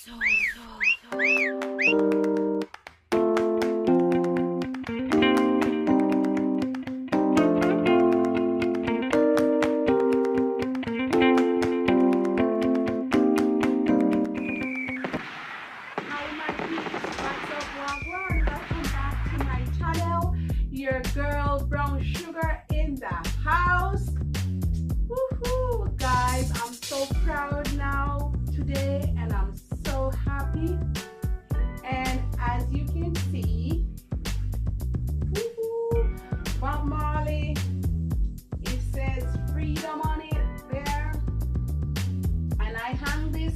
Your girl Brown Sugar in the house. Woohoo! Guys, I'm so proud now today and I'm so happy. And as you can see, woohoo, Bob Marley, it says freedom on it there. And I hang this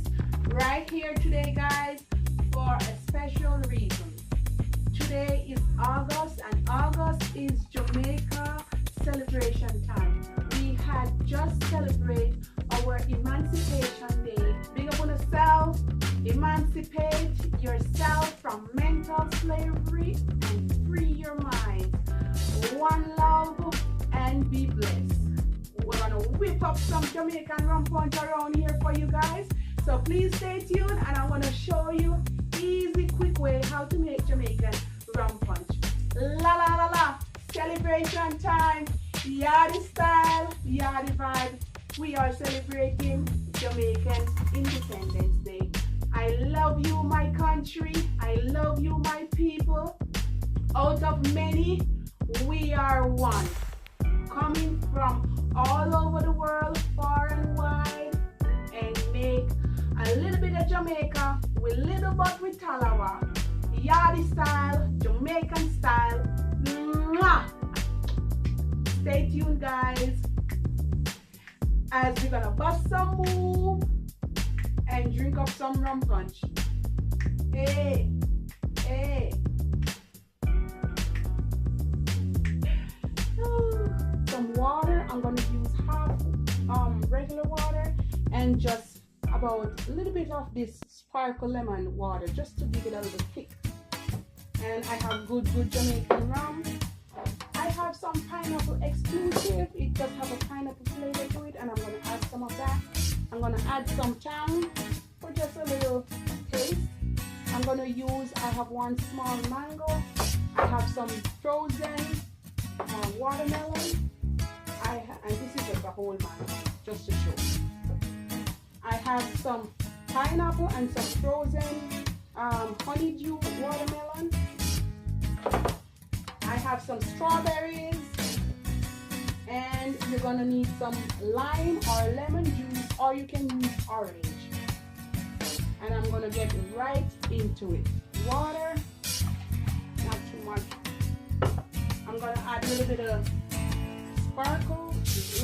right here today, guys, for a special reason. Today is August and August is Jamaica celebration time. We had just celebrated our Emancipation Day. Big up on yourself, emancipate yourself from mental slavery and free your mind. One love and be blessed. We're gonna whip up some Jamaican rum punch around here for you guys. So please stay tuned and I'm gonna show you easy, quick way how to make Jamaican rum punch. La la la la, celebration time, yardie style, yardie vibe. We are celebrating Jamaican Independence Day. I love you, my country. I love you, my people. Out of many, we are one. Coming from all over the world, far and wide, and make a little bit of Jamaica with little but with Talawa. Yardie style, Jamaican style. Mwah! Stay tuned, guys, as we're gonna bust some move and drink up some rum punch. Hey, hey. Some water. I'm gonna use half regular water and just about a little bit of this sparkle lemon water just to give it a little kick. And I have good Jamaican rum. I have some pineapple exclusive. It does have a pineapple flavor to it, and I'm gonna add some of that. I'm gonna add some thyme for just a little taste. I'm gonna use, I have one small mango. I have some frozen watermelon. And this is just a whole mango, just to show. I have some pineapple and some frozen honeydew watermelon. I have some strawberries, and you're gonna need some lime or lemon juice, or you can use orange. And I'm gonna get right into it. Water, not too much. I'm gonna add a little bit of sparkle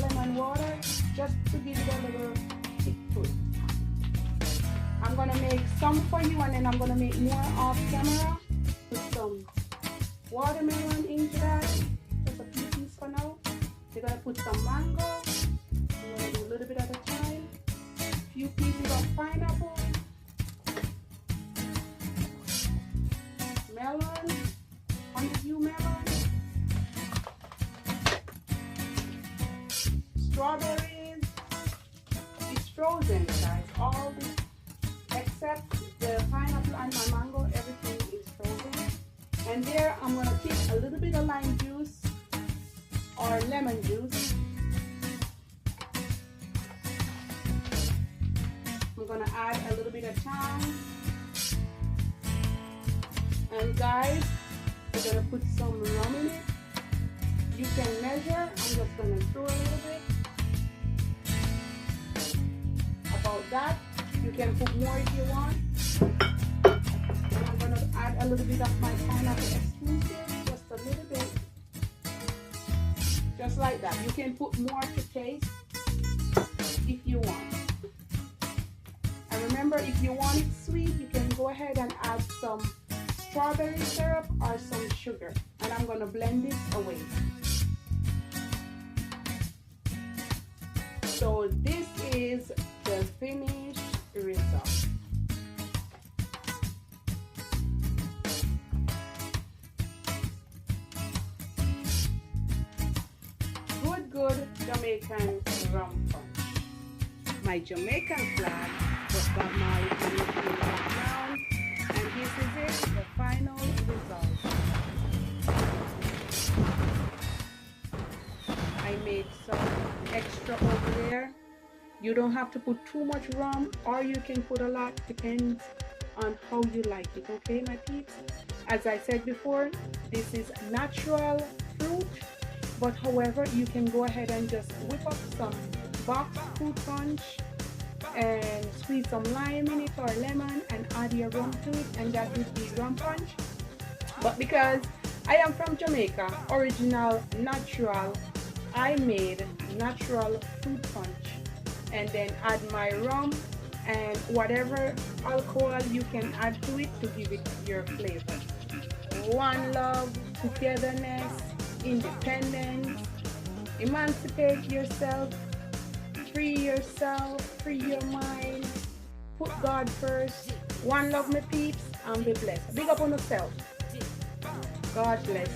lemon water just to give it a little kick to it. I'm gonna make some for you, and then I'm gonna make more off camera. Put some watermelon into that, just a few pieces for now. You're gonna put some mango. I'm gonna do a little bit at a time. A few pieces of pineapple, melon, honeydew melon, strawberries. It's frozen, guys. All this except the pineapple and my mango, everything is frozen. And there I'm gonna take a little bit of lime juice or lemon juice. I'm gonna add a little bit of thyme. And guys, we're gonna put some rum in it. You can measure. I'm just gonna throw a little bit. About that. You can put more if you want. And I'm gonna add a little bit of my pineapple exclusive, just a little bit. Just like that. You can put more to taste if you want. And remember, if you want it sweet, you can go ahead and add some strawberry syrup or some sugar. And I'm gonna blend this away. So this is the finished result. Good Jamaican rum punch. My Jamaican flag, but Bob Marley can make me You don't have to put too much rum, or you can put a lot, depends on how you like it. Okay, my peeps? As I said before, this is natural fruit, but however, you can go ahead and just whip up some box fruit punch and squeeze some lime in it or lemon and add your rum to it, and that would be rum punch. But because I am from Jamaica, original natural, I made natural fruit punch and then add my rum and whatever alcohol you can add to it to give it your flavor. One love, togetherness, independence, emancipate yourself, free your mind, put God first. One love, my peeps, and be blessed. Big up on yourself. God bless.